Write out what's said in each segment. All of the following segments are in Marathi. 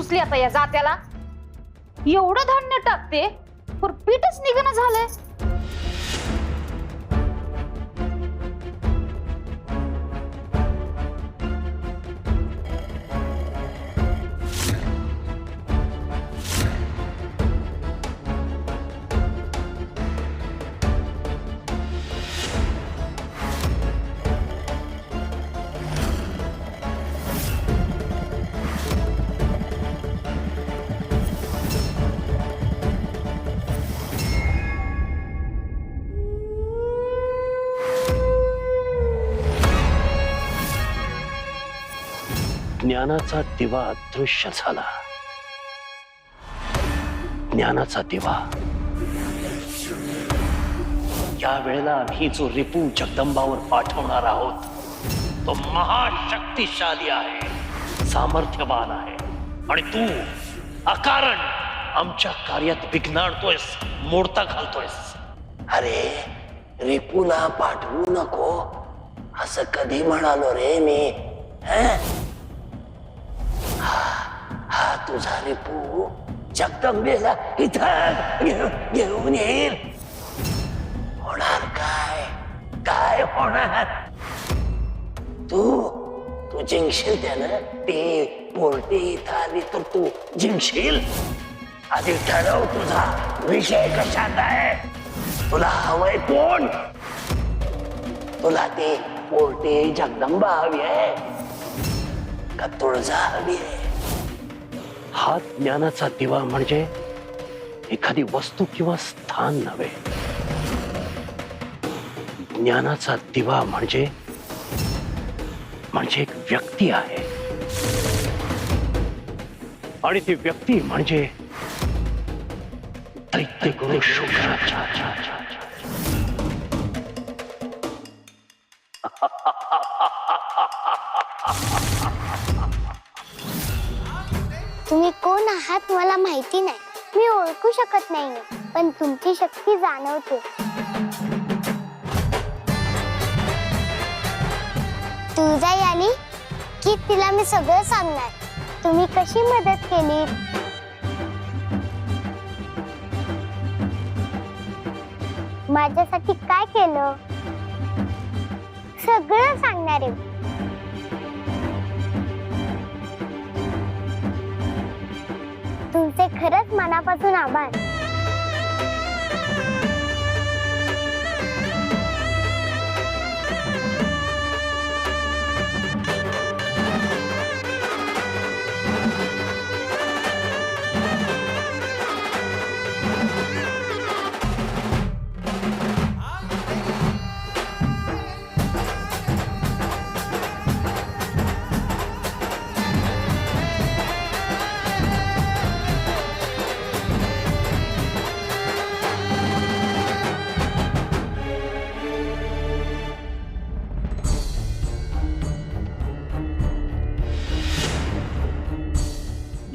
दिसली आता या जात्याला? एवढं धान्य टाकते पर पीठच निघणं झालंय. ज्ञानाचा दिवा अदृश्य झाला. ज्ञानाचा दिवा. या वेळेला आम्ही जो रिपू जगदंबावर पाठवणार आहोत तो महाशक्तिशाली आहे, सामर्थ्यवान आहे. आणि तू अकारण आमच्या कार्यात विघ्न आणतोयस, मोडता घालतोयस. अरे रिपूला पाठवू नको असं कधी म्हणालो रे मी? हा तुझा रिपू जगदंबेला इथं घेऊन येईल. होणार काय? काय होणार? तू जिंकशील त्यानं. ती पोरटी इथं आली तर तू जिंकशील. आधी ठरव तुझा विषय कशात आहे. तुला हवंय कोण? तुला ती पोरटी जगदंबा हवी आहे का तुळजा हवी आहे? हा ज्ञानाचा दिवा म्हणजे एखादी वस्तू किंवा स्थान नव्हे. ज्ञानाचा दिवा म्हणजे एक व्यक्ती आहे. आणि ती व्यक्ती म्हणजे दैत्यगुरु शुक्राचार्य. तुम्ही कोण आहात मला माहिती नाही, मी ओळखू शकत नाही, पण तुमची शक्ती जाणवते. तुळजाई आली की तिला मी सगळं सांगणार. तुम्ही कशी मदत केली, माझ्यासाठी काय केलं, सगळं सांगणार आहे. तुमचे खरंच मनापासून आभार.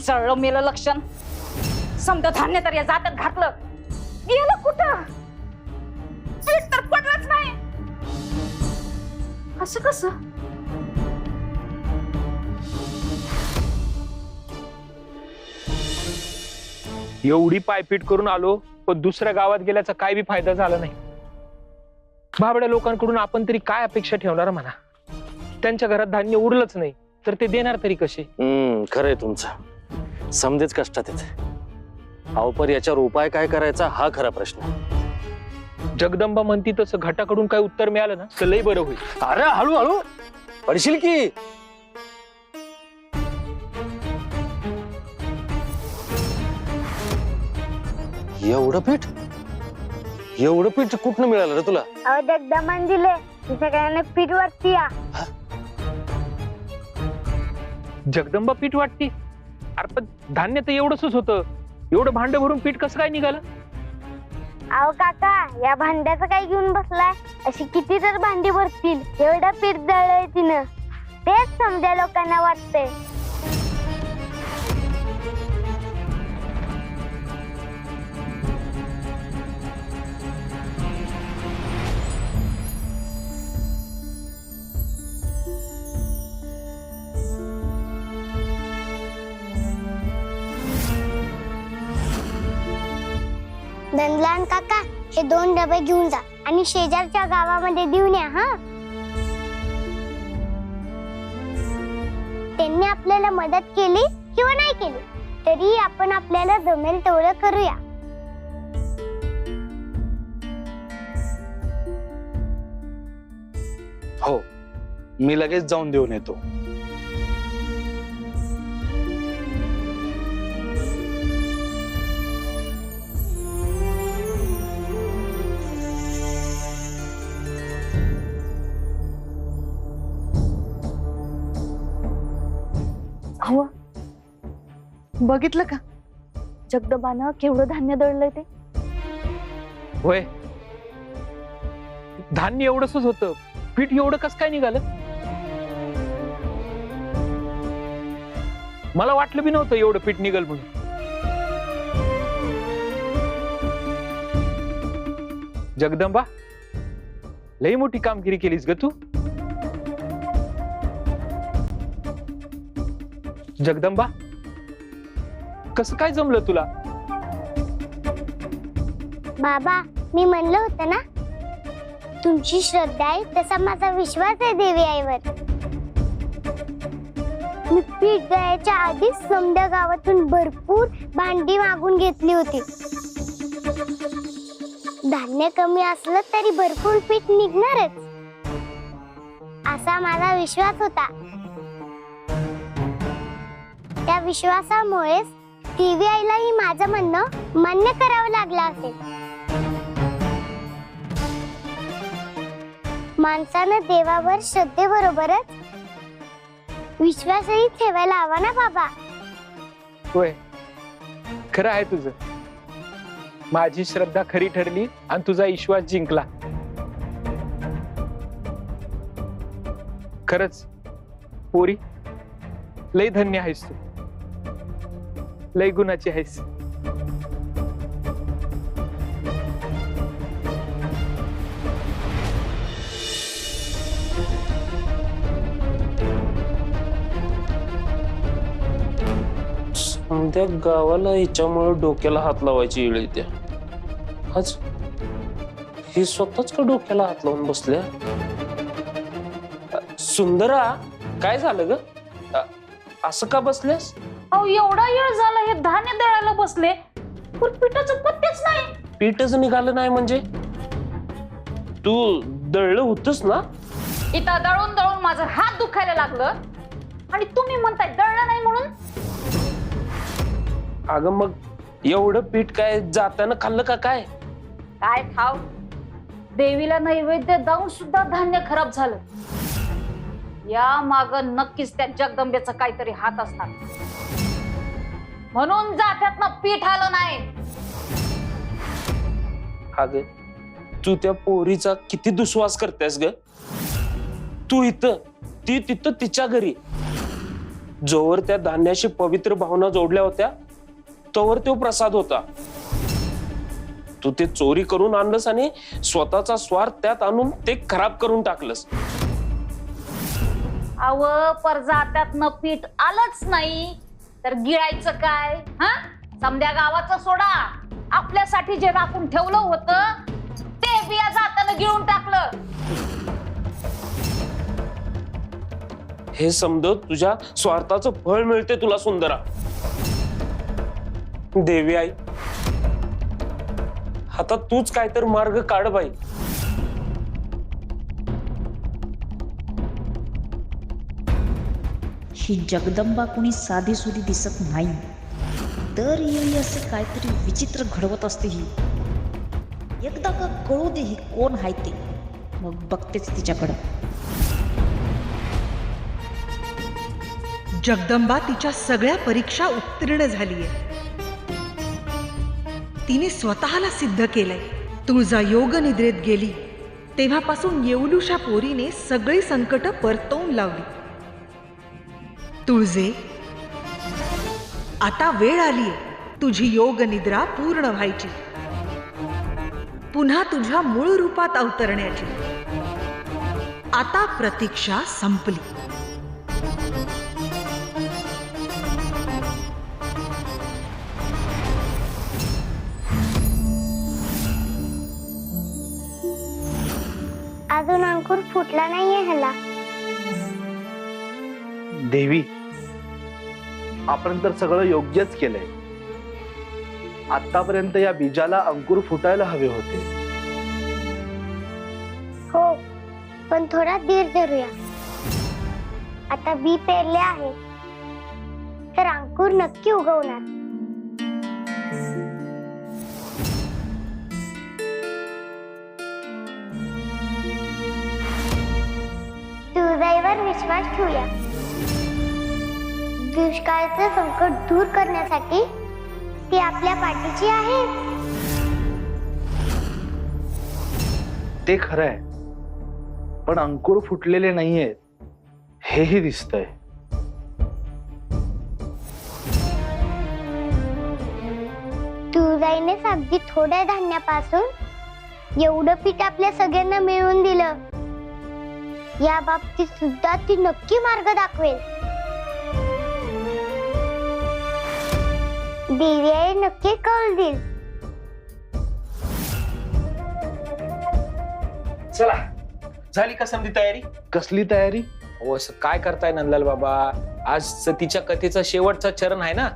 जळलं मेलं लक्षण. समजा धान्य तर या जात्यात घातलं, गेलं कुठं? पीठ तर पडलंच नाही. असं कसं? एवढी पायपीट करून आलो पण दुसऱ्या गावात गेल्याचा काय बी फायदा झाला नाही. भाबड्या लोकांकडून आपण तरी काय अपेक्षा ठेवणार म्हणा. त्यांच्या घरात धान्य उरलंच नाही तर ते देणार तरी कसे? खरंय तुमचं. समजेच कष्टात येते. अहो पण याच्यावर उपाय काय करायचा हा खरा प्रश्न. जगदंबा म्हणती तसं घाटाकडून काय उत्तर मिळालं ना तर लई बरं होईल. अरे हळूहळू पडशील की. एवढं पीठ कुठनं मिळालं रे तुला? अहो जगदंबाने दिले, सगळ्यांना पीठ वरती या. जगदंबा पीठ वाटती? अरे पण धान्य तर एवढंच होतं. एवढं भांड भरून पीठ कसं काय निघालं? अहो काका, या भांड्याचं काय घेऊन बसलाय? अशी किती तर भांडी भरतील, एवढं पीठ दळलंय तिनं. तेच समजा लोकांना वाटतंय. धनलान काका, हे 2 डबे घेऊन जा आणि शेजारच्या गावामध्ये देऊन या हा. त्यांनी आपल्याला मदत केली किंवा नाही केली तरी आपण आपल्याला जमेल तेवढं करूया. हो, मी लगेच जाऊन देऊन येतो. अहो, बघितलं का जगदंबानं केवढं धान्य दळलंय ते. होय, धान्य एवढंच होतं, पीठ एवढं कस काय निघालं? मला वाटलं बी नव्हतं एवढं पीठ निघल म्हणून. जगदंबा, लई मोठी कामगिरी केलीस ग तू. जगदंबा, कसं काय जमलं तुला? बाबा, मी म्हणलं होतं ना तुमची श्रद्धा आहे तसा माझा विश्वास आहे देवी आईवर. मी पीठ दळायच्या आधीच समद्या गावातून भरपूर भांडी मागून घेतली होती. धान्य कमी असलं तरी भरपूर पीठ निघणारच असा माझा विश्वास होता. त्या विश्वासामुळेच देवी आईलाही माझं म्हणणं मान्य करावं लागलं असेल. माणसानं देवावर श्रद्धेबरोबरच विश्वासही ठेवायला हवा ना बाबा. होय, खरं आहे तुझं. माझी श्रद्धा खरी ठरली आणि तुझा विश्वास जिंकला. खरंच पोरी, लय धन्य आहेस तू, लय गुणाची आहेस. त्या गावाला हिच्यामुळे डोक्याला हात लावायची वेळ येते. आज ही स्वतःच का डोक्याला हात लावून बसल्या? सुंदरा, काय झालं ग? असं का बसल्यास? अहो, एवढा वेळ झाला हे धान्य दळायला बसले पण पिठाचं पत्तेच नाही. पीठच निघालं नाही म्हणजे? तू दळलं होतस ना? इथं दळून दळून माझं हात दुखायला लागलं आणि तुम्ही म्हणताय दळलं नाही म्हणून. अगं मग एवढं पीठ काय जाताना खाल्लं का काय? काय खाव, देवीला नैवेद्य जाऊन सुद्धा धान्य खराब झालं. या माग नक्कीच त्या जगदंबेचा काहीतरी हात असणार, म्हणून जात्यातनं पीठ आलं नाही. अगं तू त्या पोरीचा किती दुस्वास करतेस ग? तू इथं, ती तिथं तिच्या घरी. जोवर त्या धान्याशी पवित्र भावना जोडल्या होत्या तोवर तो प्रसाद होता. तू ते चोरी करून आणलंस आणि स्वतःचा स्वार्थ त्यात आणून ते खराब करून टाकलंस. अव, पर जात्यातनं पीठ आलंच नाही तर गिळायचं काय? हा, समद्या गावाचं सोडा, आपल्यासाठी जे राखून ठेवलं होतं ते बिया जाताना गिळून टाकलं. हे समजत तुझ्या स्वार्थाचं फळ मिळते तुला सुंदरा. देवी आई, आता तूच काहीतरी मार्ग काढ बाई. ही जगदंबा कुणी साधी सुधी दिसत नाही. दर येळी असे काहीतरी विचित्र घडवत असते ही. एकदा का कळू दे ही कोण आहे ते, मग बघतेच तिच्याकडं. जगदंबा तिच्या सगळ्या परीक्षा उत्तीर्ण झालीये. तिने स्वतःला सिद्ध केलंय. तुळजा योग निद्रेत गेली तेव्हापासून येवलूशा पोरीने सगळी संकट परतवून लावली. तुळजे, आता वेळ आलीये तुझी योग निद्रा पूर्ण व्हायची, पुन्हा तुझ्या मूळ रूपात अवतरण्याची. आता प्रतीक्षा संपली. अंकुर फुटला नाहीये ह्याला. देवी, आपण तर सगळं योग्यच केलंय. आतापर्यंत या बीजाला अंकुर फुटायला हवे होते. हो, पण थोडा धीर धरूया. आता बी पेरले आहे तर अंकुर नक्की उगवणार. तुळजाईवर विश्वास ठेवूया. दुष्काळाचं संकट दूर करण्यासाठी ती आपल्या पाठीची आहे. ते खरंय, पण अंकुर फुटलेले नाहीयेत हेही दिसतंय. तुळजाईनेच अगदी थोड्या धान्यापासून एवढं पीठ आपल्या सगळ्यांना मिळवून दिलं. या बाबतीत सुद्धा ती नक्की मार्ग दाखवेल. देवी आई नक्की कौल देईल. चला, झाली का समधी तयारी? कसली तयारी? हो, असं काय करताय नंदलाल बाबा? आज सतीच्या कथेचा शेवटचा चरण आहे ना.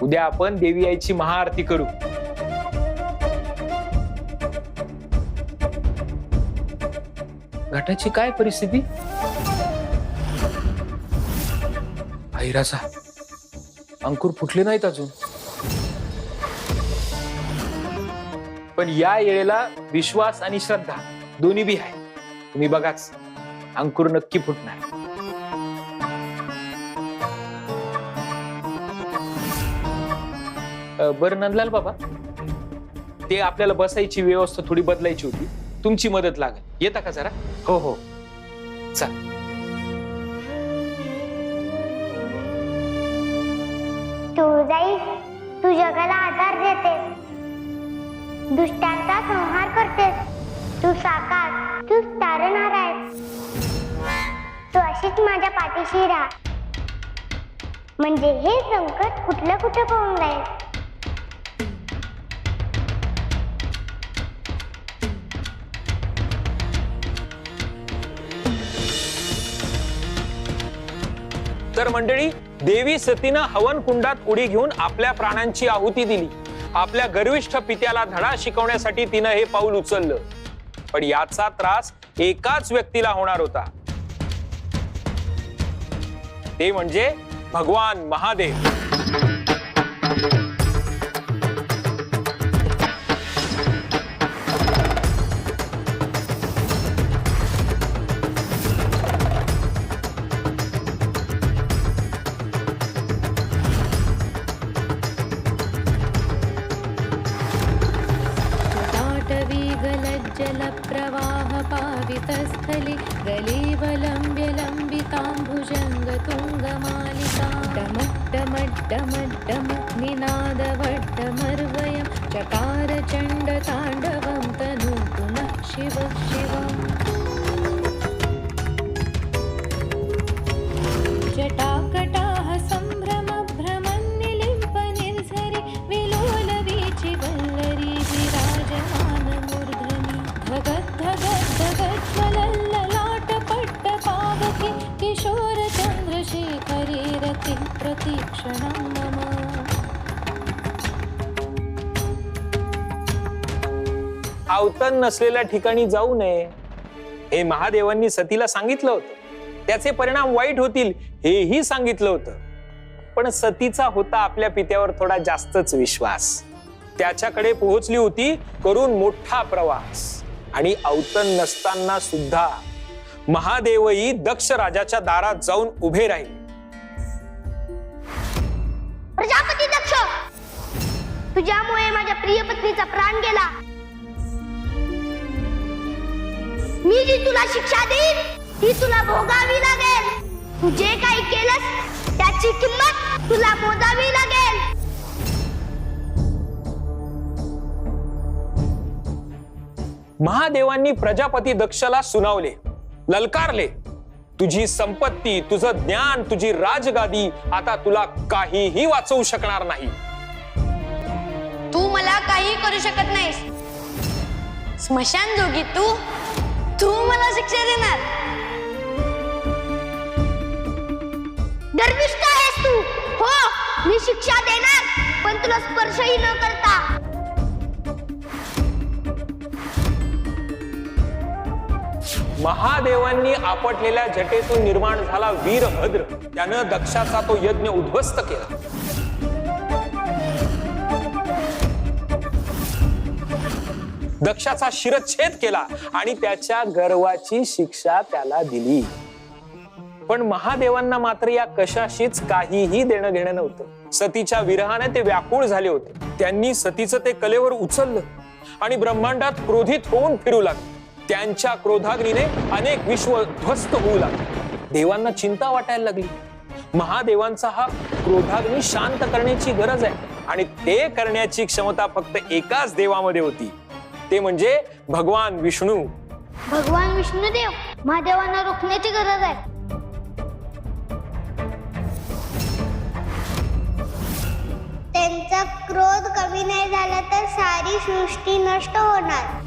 उद्या आपण देवी आईची महाआरती करू. घाटाची काय परिस्थिती? ऐराचा अंकुर फुटले नाहीत अजून. पण या येळेला विश्वास आणि श्रद्धा दोन्ही बी आहे. तुम्ही बघाच, अंकुर नक्की फुटणार. बरं नंदलाल बाबा, ते आपल्याला बसायची व्यवस्था थोडी बदलायची होती. तुमची मदत लागेल. येता का जरा? हो हो, चल. तुळजाई, तू जगाला आधार देते, दुष्टांचा संहार करतेस. तू साकार, तू तारणहार आहेस. तू अशीच माझ्या पाठीशी राहा, म्हणजे हे संकट कुठलं कुठं पळून जाईल. तर मंडळी, देवी सतीनं हवन कुंडात उडी घेऊन आपल्या प्राणांची आहुती दिली. आपल्या गर्विष्ठ पित्याला धडा शिकवण्यासाठी तिनं हे पाऊल उचललं. पण याचा त्रास एकाच व्यक्तीला होणार होता, ते म्हणजे भगवान महादेव. पावितस्थले गलीवलम्ब्य लम्बिताम्बुजङ्गतुङ्गमालिका डमड्डमड्डमड्डम निनादवड्डमर्वयं चकार चण्डताण्डवं तनु पुनः शिव शिवम्. जटाकटाः सम्भ्रम भ्रमन्निलिम्प निर्झरि विलोलवीचि वल्लरी विराजमानमूर्धनि धगद्धगद्धगज्ज्वलल्ललाट पट्टपावके किशोर चन्द्रशेखरे रतिं प्रतीक्षणं मम. अवतन नसलेल्या ठिकाणी जाऊ नये हे महादेवांनी सतीला सांगितलं होतं. त्याचे परिणाम वाईट होतील हेही सांगितलं होतं. पण सतीचा होता आपल्या पित्यावर थोडा जास्तच विश्वास. त्याच्याकडे पोहोचली होती करून मोठा प्रवास. आणि अवतन नसताना सुद्धा महादेवही दक्ष राजाच्या दारात जाऊन उभे राहिले. प्रजापती दक्ष, तुझ्यामुळे माझ्या प्रिय पत्नीचा प्राण गेला. मी जी तुला शिक्षा देईन ती तुला भोगावी लागेल. तू जे काही केलंस त्याची किंमत तुला मोजावी लागेल. महादेवांनी प्रजापती दक्षला सुनावले, ललकारले, तुझी संपत्ती, तुझं ज्ञान, तुझी राजगादी आता तुला काहीही वाचवू शकणार नाही. तू मला काही करू शकत नाहीस. स्मशान जोगी तू तू मला शिक्षा देणार? गर्विष्ठ आहेस तू. हो, मी शिक्षा देणार, पण तुला स्पर्शही न करता. महादेवांनी आपटलेल्या जटेतून निर्माण झाला वीरभद्र. त्यानं दक्षाचा तो यज्ञ उद्ध्वस्त केला. दक्षाचा शिरच्छेद केला आणि त्याच्या गर्वाची शिक्षा त्याला दिली. पण महादेवांना मात्र या कशाशीच काहीही देणं घेणं नव्हतं. सतीच्या विरहाने ते व्याकुळ झाले होते. त्यांनी सतीचं ते कलेवर उचललं आणि ब्रह्मांडात क्रोधित होऊन फिरू लागले. त्यांच्या क्रोधाग्नीने अनेक विश्व ध्वस्त होऊ लागले. देवांना चिंता वाटायला लागली. महादेवांचा हा क्रोधाग्नी शांत करण्याची गरज आहे आणि ते करण्याची क्षमता फक्त एकाच देवामध्ये होती, ते म्हणजे भगवान विष्णू. भगवान विष्णुदेव महादेवांना रोखण्याची गरज आहे. त्यांचा क्रोध कमी नाही झाला तर सारी सृष्टी नष्ट होणार.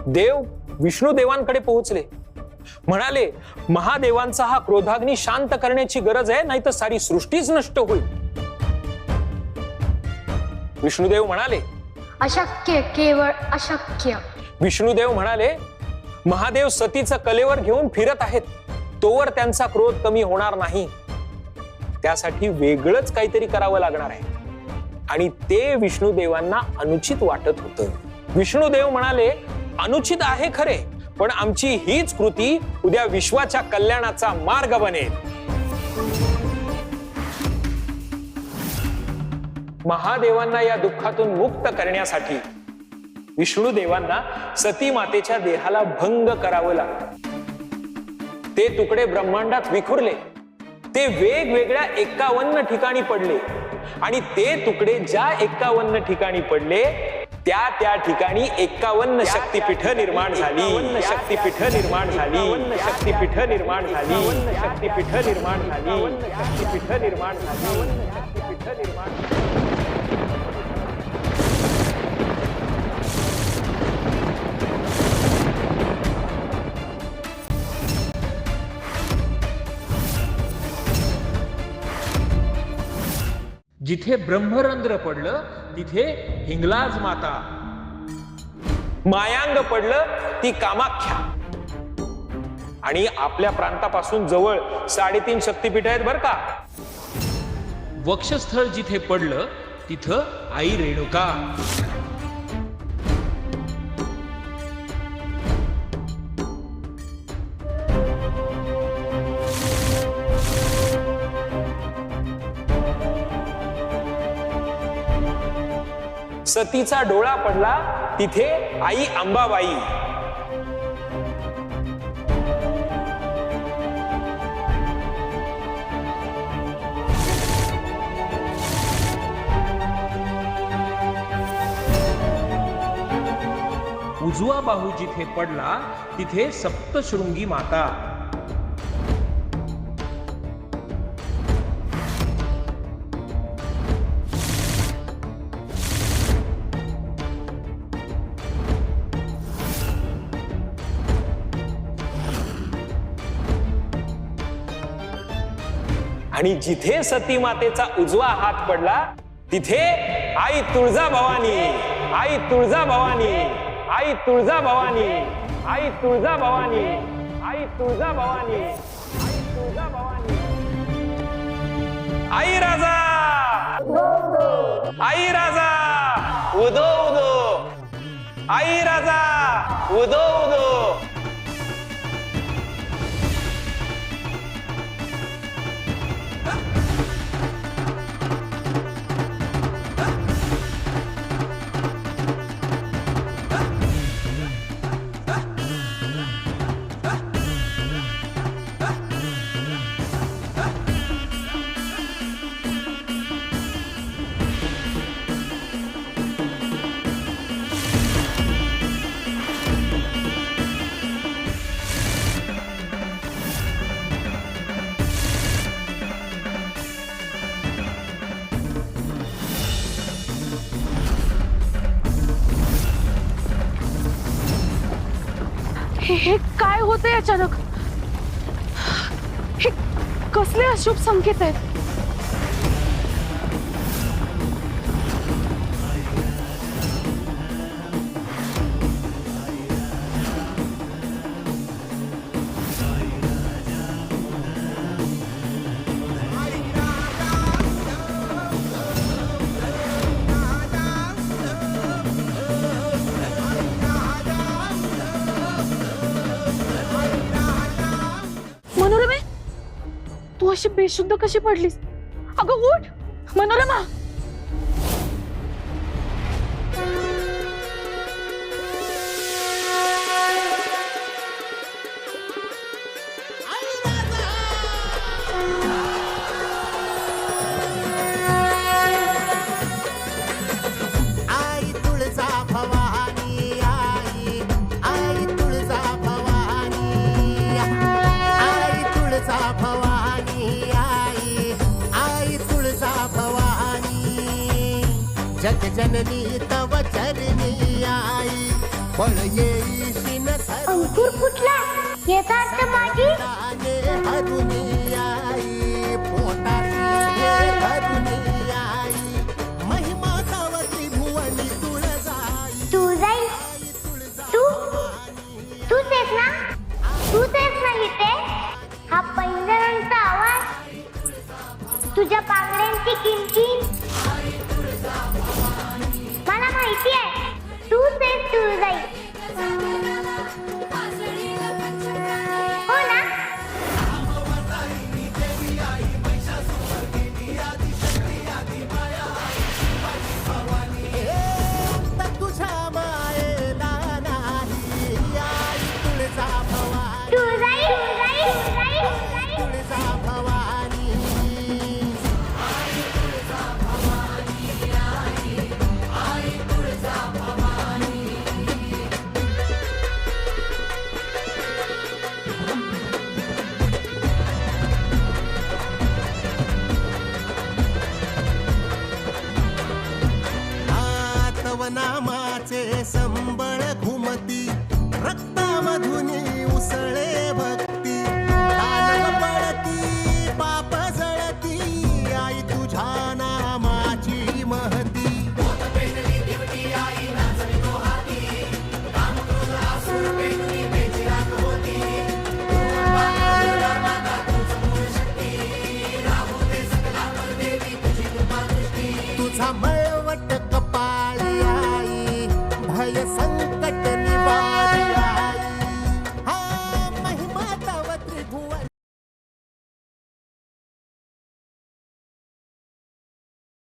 देव विष्णू देवांकडे पोहोचले. म्हणाले, महादेवांचा हा क्रोधाग्नी शांत करण्याची गरज आहे, नाही तर सारी सृष्टीच नष्ट होईल. विष्णुदेव म्हणाले, अशक्य, केवळ अशक्य. विष्णुदेव म्हणाले, महादेव सतीचं कलेवर घेऊन फिरत आहेत, तोवर त्यांचा क्रोध कमी होणार नाही. त्यासाठी वेगळंच काहीतरी करावं लागणार आहे. आणि ते विष्णुदेवांना अनुचित वाटत होतं. विष्णुदेव म्हणाले, अनुचित आहे खरे, पण आमची हीच कृती उद्या विश्वाच्या कल्याणाचा मार्ग बनेल. महादेवांना या दुःखातून मुक्त करण्यासाठी विष्णुदेवांना सती मातेच्या देहाला भंग करावं लागलं. ते तुकडे ब्रह्मांडात विखुरले. ते वेगवेगळ्या 51 ठिकाणी पडले आणि ते तुकडे ज्या 51 ठिकाणी पडले त्या ठिकाणी 51 शक्तिपीठ निर्माण झाली. शक्तिपीठ निर्माण झाली. शक्तिपीठ निर्माण झाली. शक्तिपीठ निर्माण झाली. शक्तिपीठ निर्माण झाली. शक्तिपीठ निर्माण झाली. जिथे ब्रह्मरंध्र पडलं तिथे हिंगलाज माता, मायांग पडलं ती कामाख्या. आणि आपल्या प्रांतापासून जवळ 3.5 शक्तिपीठ आहेत बर का. वक्षस्थळ जिथे पडलं तिथं आई रेणुका. सतीचा डोळा पडला तिथे आई अंबाबाई. उजवा बाहू जिथे पडला तिथे सप्तशृंगी माता. आणि जिथे सती मातेचा उजवा हात पडला तिथे आई तुळजा भवानी. आई तुळजा भवानी. आई तुळजा भवानी. आई तुळजा भवानी. आई तुळजा भवानी. आई तुळजा भवानी. आई राजा. आई राजा उदो उदो. आई राजा उदो उदो. हे काय होतंय अचानक? हे कसले अशुभ संकेत आहेत? मनोरमे, तू अशी बेशुद्ध कशी पडलीस? अगं उठ मनोरमा. आई तुळजा भवानी आई आई तुळजा भवानी आई तुळजा भवानी आई आई तुळजा भवानी जगजननी तव चरणी आई फळ येईशी न अंकुर फुटला याचा अर्थ माझी हरुणी आई पोटाशी हरुणी आई महिमा तव त्रिभुवनी तुळजाई तू जाई तू तूच आहेस ना? तूच आहेस ना इथे? हा पैंजणांचा आवाज, तुझ्या बांगड्यांची किंकिण, मला माहिती आहे तूच आहेस तुळजाई. हो ना? तुझ्या मायेला नाही आई तुळजा भवानी तुळजाई तुळजाई तुळजाई तुळजा भवानी तव नामाचे संबळ घुमती रक्तामधुनी उसळे भक्ती दानव पळती पाप जळती आई तुझ्या नामाची महती तुझा मळवट कपाळी आई भय संत